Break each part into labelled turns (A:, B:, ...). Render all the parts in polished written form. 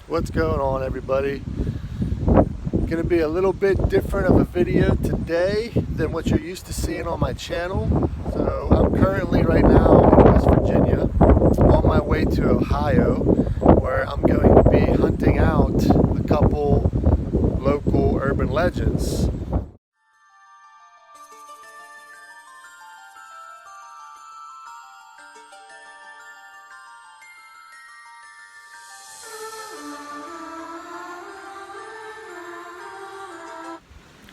A: What's going on, everybody? Going to be a little bit different of a video today than what you're used to seeing on my channel. So I'm currently right now in West Virginia on my way to Ohio, where I'm going to be hunting out a couple local urban legends.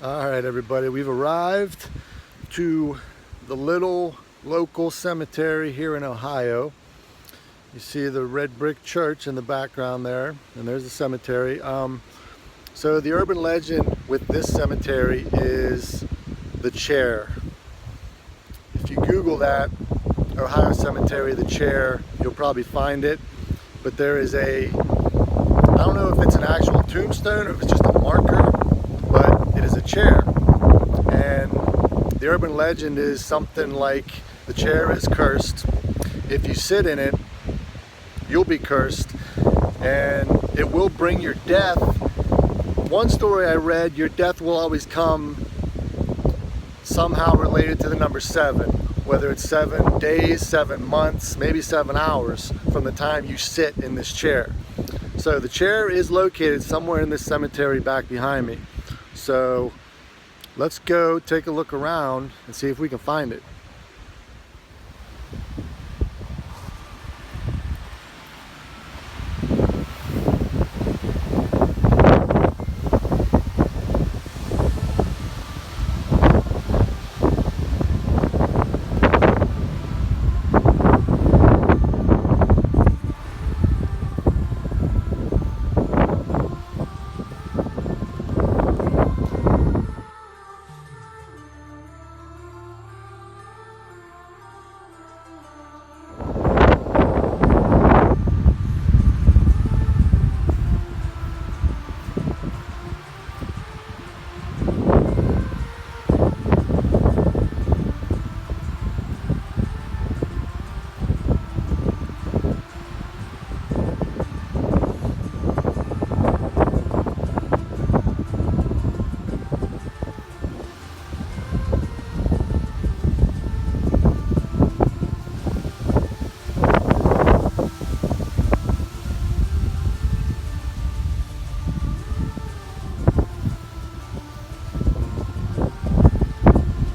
A: All right, everybody, we've arrived to the little local cemetery here in Ohio. You see the red brick church in the background there, and there's the cemetery. So the urban legend with this cemetery is the chair. If you Google that, Ohio Cemetery, the chair, you'll probably find it. But there is I don't know if it's an actual tombstone or if it's just a marker, but it is a chair. And the urban legend is something like the chair is cursed. If you sit in it, you'll be cursed and it will bring your death. One story I read, your death will always come somehow related to the number 7, whether it's 7 days, 7 months, maybe 7 hours from the time you sit in this chair. So the chair is located somewhere in this cemetery back behind me. So let's go take a look around and see if we can find it.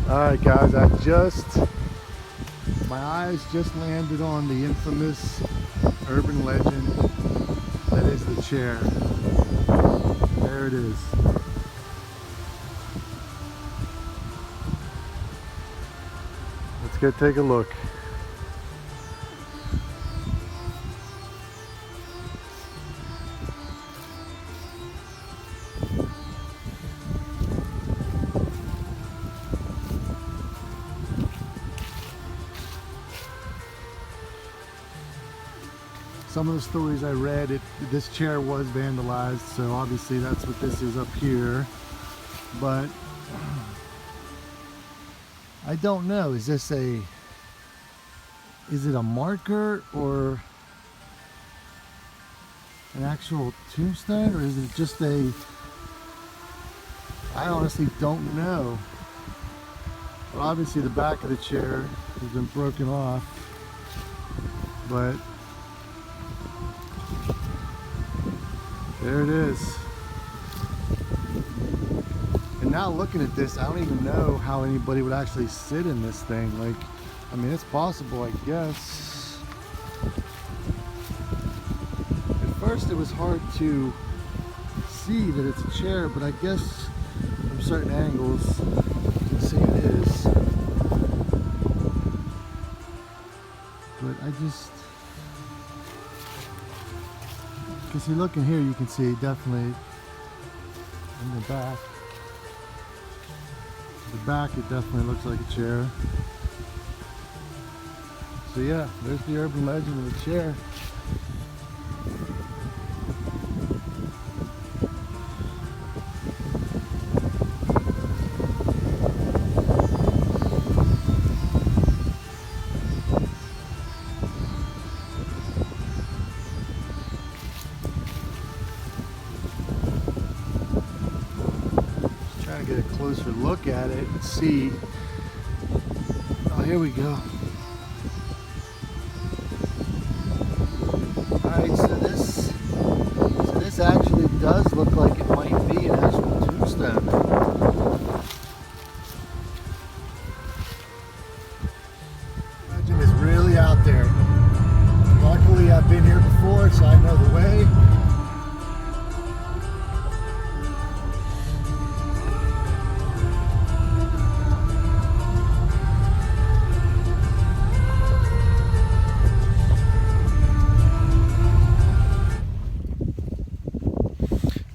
A: Alright guys, my eyes just landed on the infamous urban legend that is the chair. There it is. Let's go take a look. Some of the stories I read, this chair was vandalized, so obviously that's what this is up here. But I don't know, is it a marker or an actual tombstone, or is it just I honestly don't know. But obviously the back of the chair has been broken off, but there it is. And now looking at this, I don't even know how anybody would actually sit in this thing. Like, I mean, it's possible, I guess. At first it was hard to see that it's a chair, but I guess from certain angles you can see it is. But because you look in here, you can see definitely in the back. The back, it definitely looks like a chair. So yeah, there's the urban legend of the chair. get a closer look at it and see. Oh, here we go. Alright, so this actually does look like it might be an actual tombstone. Legend is really out there. Luckily I've been here before, so I know the way.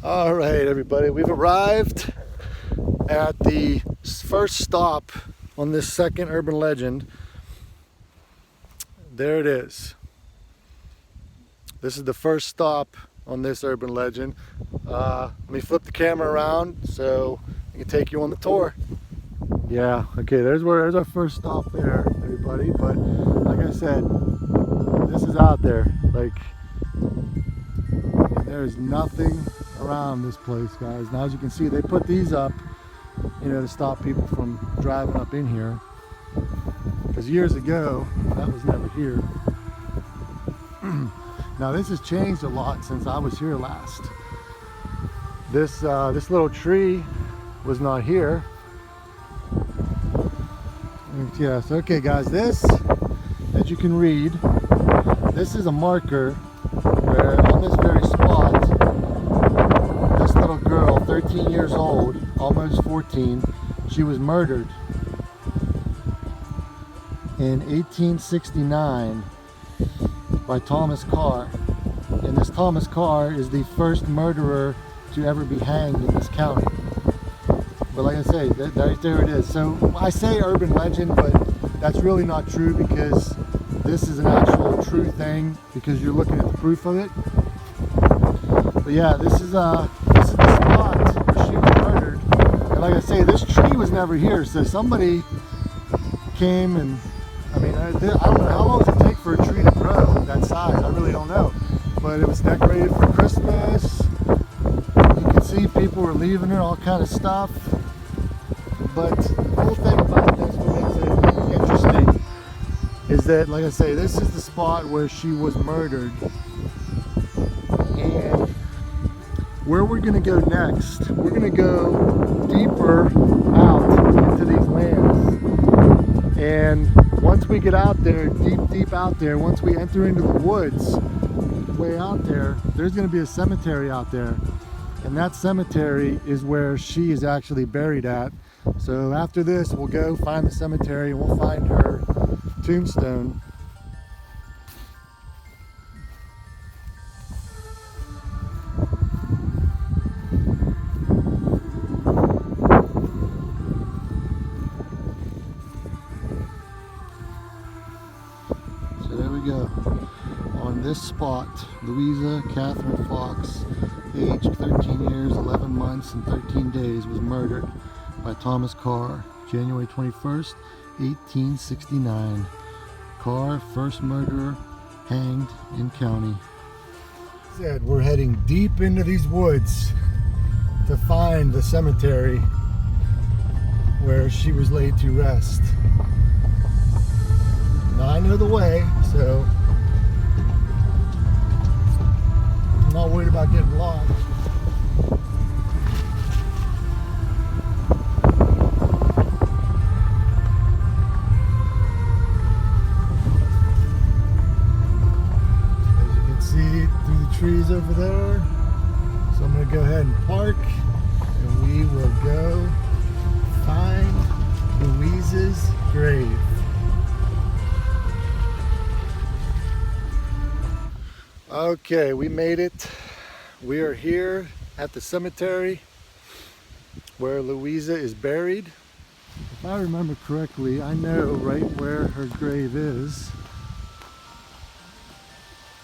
A: All right, everybody, we've arrived at the first stop on this second urban legend. There it is. This is the first stop on this urban legend. Let me flip the camera around so I can take you on the tour. Yeah, okay, there's our first stop there, everybody. But like I said, this is out there. Like, there is nothing around this place, guys. Now, as you can see, they put these up, you know, to stop people from driving up in here. Because years ago, that was never here. Now, this has changed a lot since I was here last. This little tree was not here. Yes, okay, guys. This, as you can read, this is a marker where on this very spot, this little girl, 13 years old, almost 14, she was murdered in 1869 by Thomas Carr. And this Thomas Carr is the first murderer to ever be hanged in this county. But like I say, there it is. So I say urban legend, but that's really not true, because this is an actual true thing, because you're looking at the proof of it. But yeah, this is the spot where she was murdered. And like I say, this tree was never here, so somebody came and, I mean, I don't know, how long does it take for a tree to grow that size? I really don't know. But it was decorated for Christmas. You can see people were leaving it, all kind of stuff. But the whole thing about this, what makes it interesting, is that, like I say, this is the spot where she was murdered. And where we're going to go next, we're going to go deeper out into these lands. And once we get out there, deep out there, once we enter into the woods, way out there, there's going to be a cemetery out there. And that cemetery is where she is actually buried at. So after this, we'll go find the cemetery and we'll find her tombstone. So there we go. On this spot, Louisa Catherine Fox, aged 13 years, 11 months, and 13 days, was murdered by Thomas Carr, January 21st, 1869. Carr, first murderer hanged in county. Said we're heading deep into these woods to find the cemetery where she was laid to rest. Now I know the way, so I'm not worried about getting lost. Trees over there, so I'm going to go ahead and park and we will go find Louisa's grave. Okay, we made it. We are here at the cemetery where Louisa is buried. If I remember correctly, I know right where her grave is.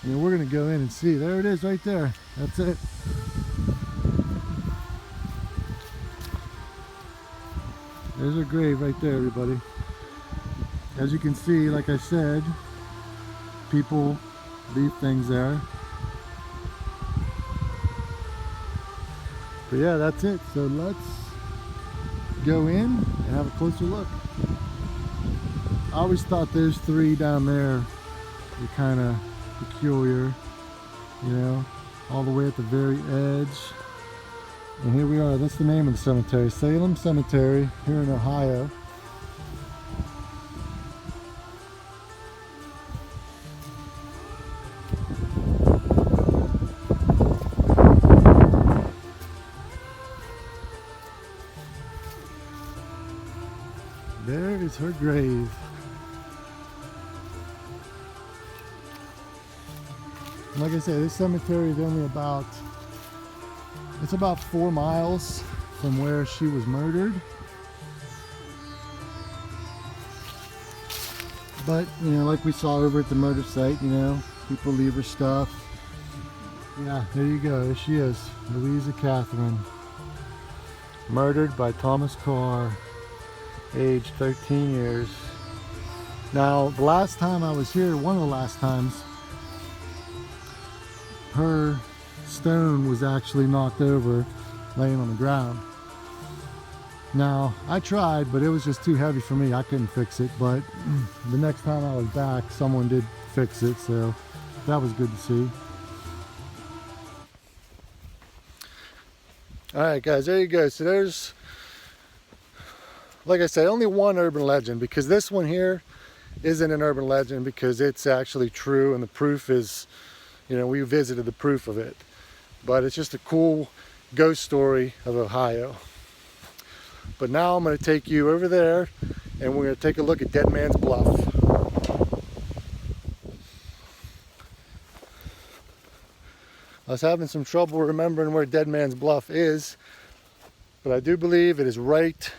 A: And we're going to go in and see. There it is right there. That's it. There's her grave right there, everybody. As you can see, like I said, people leave things there. But yeah, that's it. So let's go in and have a closer look. I always thought those three down there were kind of peculiar, you know, all the way at the very edge. And here we are. That's the name of the cemetery, Salem Cemetery here in Ohio. There is her grave. And like I said, this cemetery is only about, it's about 4 miles from where she was murdered. But, you know, like we saw over at the murder site, you know, people leave her stuff. Yeah, there you go. There she is, Louisa Catherine. Murdered by Thomas Carr, age 13 years. Now, the last time I was here, one of the last times, her stone was actually knocked over, laying on the ground. Now, I tried, but it was just too heavy for me. I couldn't fix it, but the next time I was back, someone did fix it, so that was good to see. Alright guys, there you go. So there's, like I said, only one urban legend, because this one here isn't an urban legend because it's actually true, and the proof is, you know, we visited the proof of it. But it's just a cool ghost story of Ohio. But now I'm going to take you over there and we're going to take a look at Dead Man's Bluff. I was having some trouble remembering where Dead Man's Bluff is, but I do believe it is right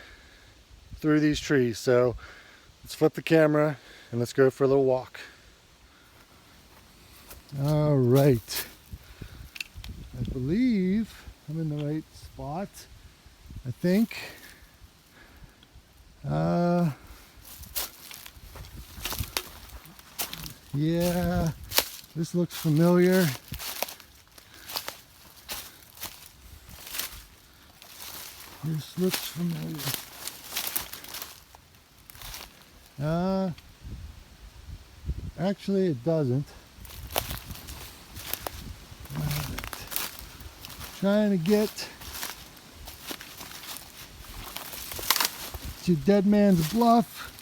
A: through these trees. So let's flip the camera and let's go for a little walk. All right. I believe I'm in the right spot. I think. Yeah, this looks familiar. This looks familiar. Actually it doesn't. Trying to get to Dead Man's Bluff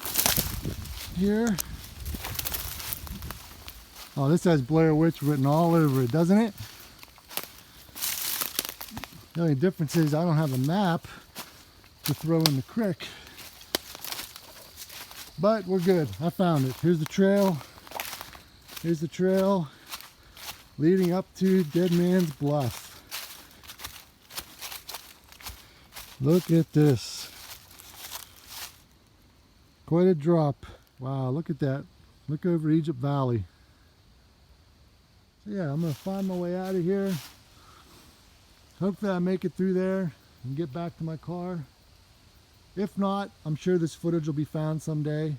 A: here. Oh, this has Blair Witch written all over it, doesn't it? The only difference is I don't have a map to throw in the creek. But we're good. I found it. Here's the trail. Here's the trail leading up to Dead Man's Bluff. Look at this. Quite a drop. Wow, look at that. Look over Egypt Valley. So yeah, I'm going to find my way out of here. Hopefully I make it through there and get back to my car. If not, I'm sure this footage will be found someday.